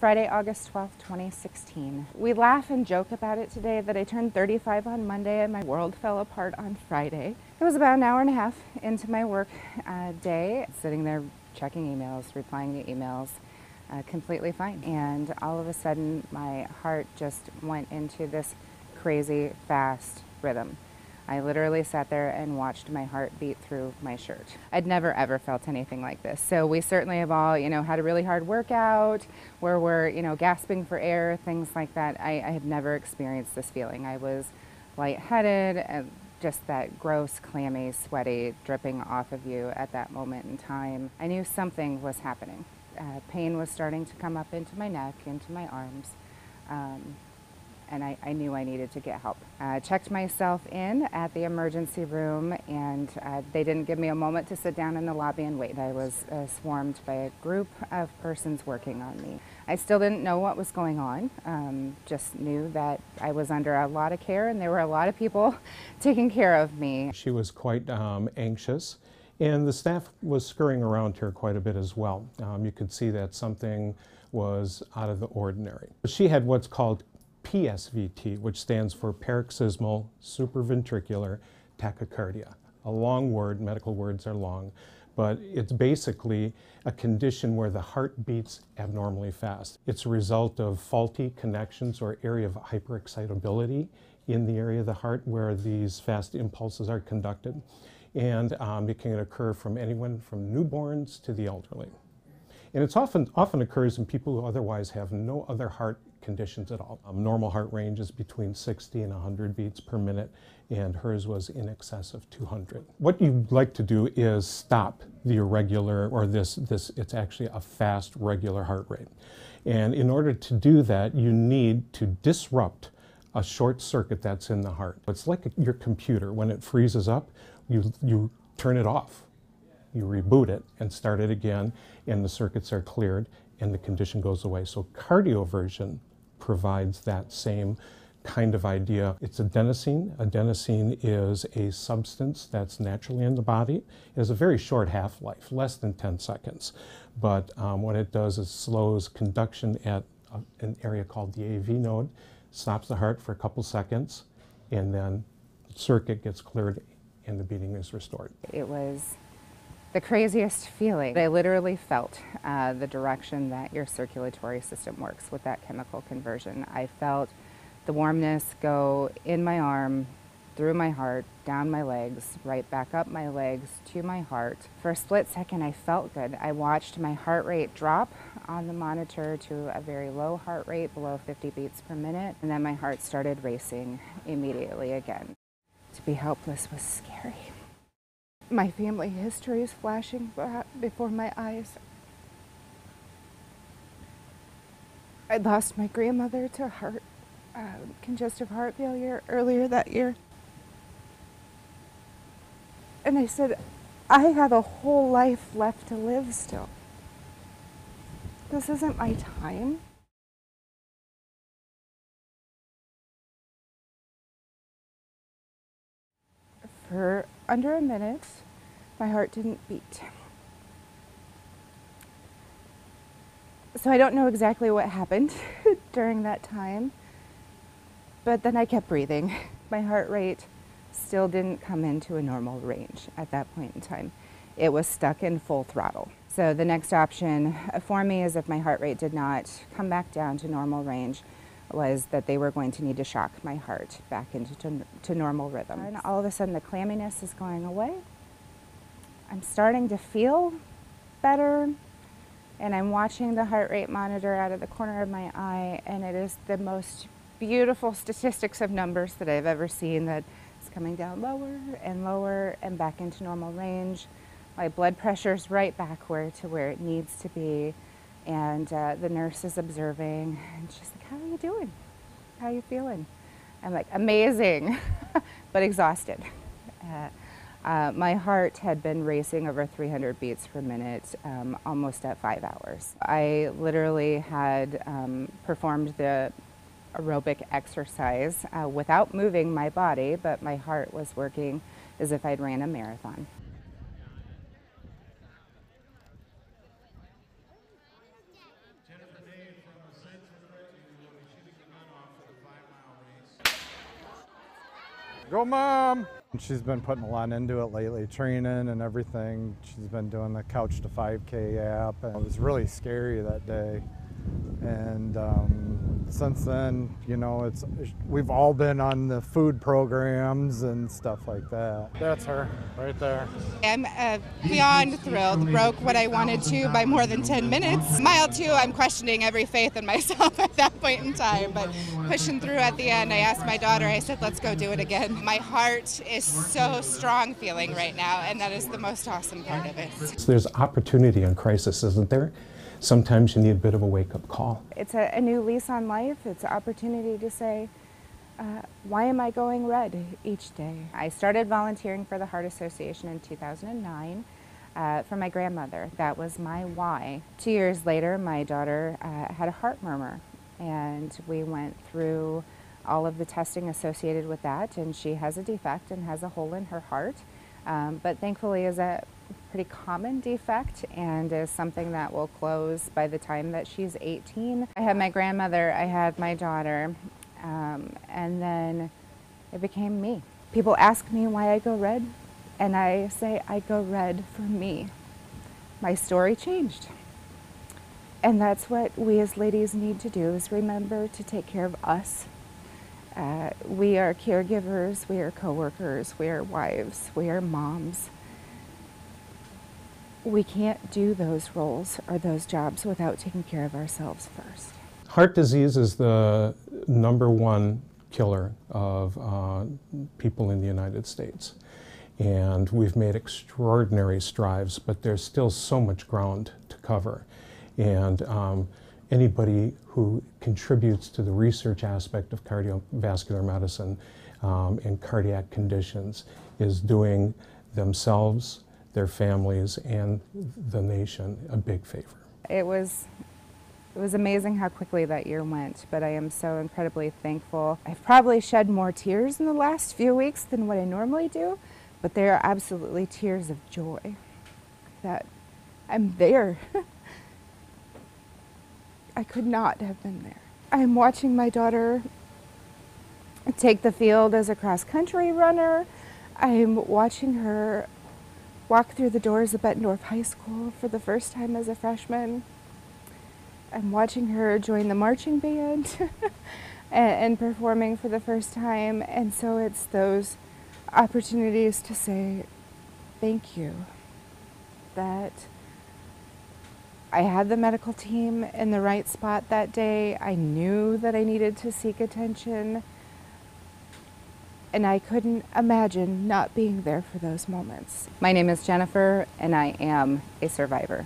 Friday, August 12th, 2016. We laugh and joke about it today that I turned 35 on Monday and my world fell apart on Friday. It was about an hour and a half into my work day, sitting there checking emails, replying to emails, completely fine. And all of a sudden, my heart just went into this crazy fast rhythm. I literally sat there and watched my heart beat through my shirt. I'd never ever felt anything like this. So we certainly have all, had a really hard workout where we're, gasping for air, things like that. I had never experienced this feeling. I was lightheaded and just that gross, clammy, sweaty dripping off of you at that moment in time. I knew something was happening. Pain was starting to come up into my neck, into my arms. And I knew I needed to get help. Checked myself in at the emergency room, and they didn't give me a moment to sit down in the lobby and wait. I was swarmed by a group of persons working on me. I still didn't know what was going on, just knew that I was under a lot of care and there were a lot of people taking care of me. She was quite anxious, and the staff was scurrying around her quite a bit as well. You could see that something was out of the ordinary. She had what's called PSVT, which stands for paroxysmal supraventricular tachycardia. A long word, medical words are long, but it's basically a condition where the heart beats abnormally fast. It's a result of faulty connections or area of hyperexcitability in the area of the heart where these fast impulses are conducted. And it can occur from anyone from newborns to the elderly. And it often occurs in people who otherwise have no other heart conditions at all. Normal heart range is between 60 and 100 beats per minute, and hers was in excess of 200. What you'd like to do is stop the irregular, or it's actually a fast, regular heart rate. And in order to do that, you need to disrupt a short circuit that's in the heart. It's like your computer. When it freezes up, you turn it off. You reboot it and start it again, and the circuits are cleared and the condition goes away. So cardioversion provides that same kind of idea. It's adenosine. Adenosine is a substance that's naturally in the body. It has a very short half-life, less than 10 seconds. But what it does is slows conduction at an area called the AV node, stops the heart for a couple seconds, and then the circuit gets cleared and the beating is restored. It was the craziest feeling. I literally felt the direction that your circulatory system works with that chemical conversion. I felt the warmness go in my arm, through my heart, down my legs, right back up my legs to my heart. For a split second, I felt good. I watched my heart rate drop on the monitor to a very low heart rate, below 50 beats per minute, and then my heart started racing immediately again. To be helpless was scary. My family history is flashing before my eyes. I lost my grandmother to congestive heart failure earlier that year. And I said, I have a whole life left to live still. This isn't my time. For under a minute, my heart didn't beat. So I don't know exactly what happened during that time, but then I kept breathing. My heart rate still didn't come into a normal range at that point in time. It was stuck in full throttle. So the next option for me is if my heart rate did not come back down to normal range, was that they were going to need to shock my heart back into normal rhythm. And all of a sudden the clamminess is going away. I'm starting to feel better, and I'm watching the heart rate monitor out of the corner of my eye, and it is the most beautiful statistics of numbers that I've ever seen, that it's coming down lower and back into normal range. My blood pressure's right back to where it needs to be. And the nurse is observing, and she's like, how are you doing? How are you feeling? I'm like, amazing, but exhausted. My heart had been racing over 300 beats per minute, almost at 5 hours. I literally had performed the aerobic exercise without moving my body, but my heart was working as if I'd ran a marathon. Go, Mom! She's been putting a lot into it lately, training and everything. She's been doing the Couch to 5K app, and it was really scary that day. And since then, you know, we've all been on the food programs and stuff like that. That's her, right there. I'm beyond thrilled. Broke what I wanted to by more than 10 minutes. Mile 2, I'm questioning every faith in myself at that point in time, but pushing through at the end, I asked my daughter, I said, let's go do it again. My heart is so strong feeling right now, and that is the most awesome part of it. So there's opportunity in crisis, isn't there? Sometimes you need a bit of a wake-up call. It's a new lease on life. It's an opportunity to say, why am I going red each day? I started volunteering for the Heart Association in 2009 for my grandmother. That was my why. 2 years later, my daughter had a heart murmur, and we went through all of the testing associated with that, and she has a defect and has a hole in her heart, but thankfully is a pretty common defect and is something that will close by the time that she's 18. I had my grandmother, I had my daughter, and then it became me. People ask me why I go red, and I say I go red for me. My story changed. And that's what we as ladies need to do, is remember to take care of us. We are caregivers, we are coworkers, we are wives, we are moms. We can't do those roles or those jobs without taking care of ourselves first. Heart disease is the #1 killer of people in the United States. And we've made extraordinary strides, but there's still so much ground to cover. And anybody who contributes to the research aspect of cardiovascular medicine and cardiac conditions is doing themselves, their families, and the nation a big favor. It was amazing how quickly that year went, but I am so incredibly thankful. I've probably shed more tears in the last few weeks than what I normally do, but they are absolutely tears of joy that I'm there. I could not have been there. I'm watching my daughter take the field as a cross-country runner. I'm watching her walk through the doors of Bettendorf High School for the first time as a freshman. I'm watching her join the marching band and performing for the first time. And so it's those opportunities to say thank you, that I had the medical team in the right spot that day. I knew that I needed to seek attention, and I couldn't imagine not being there for those moments. My name is Jennifer, and I am a survivor.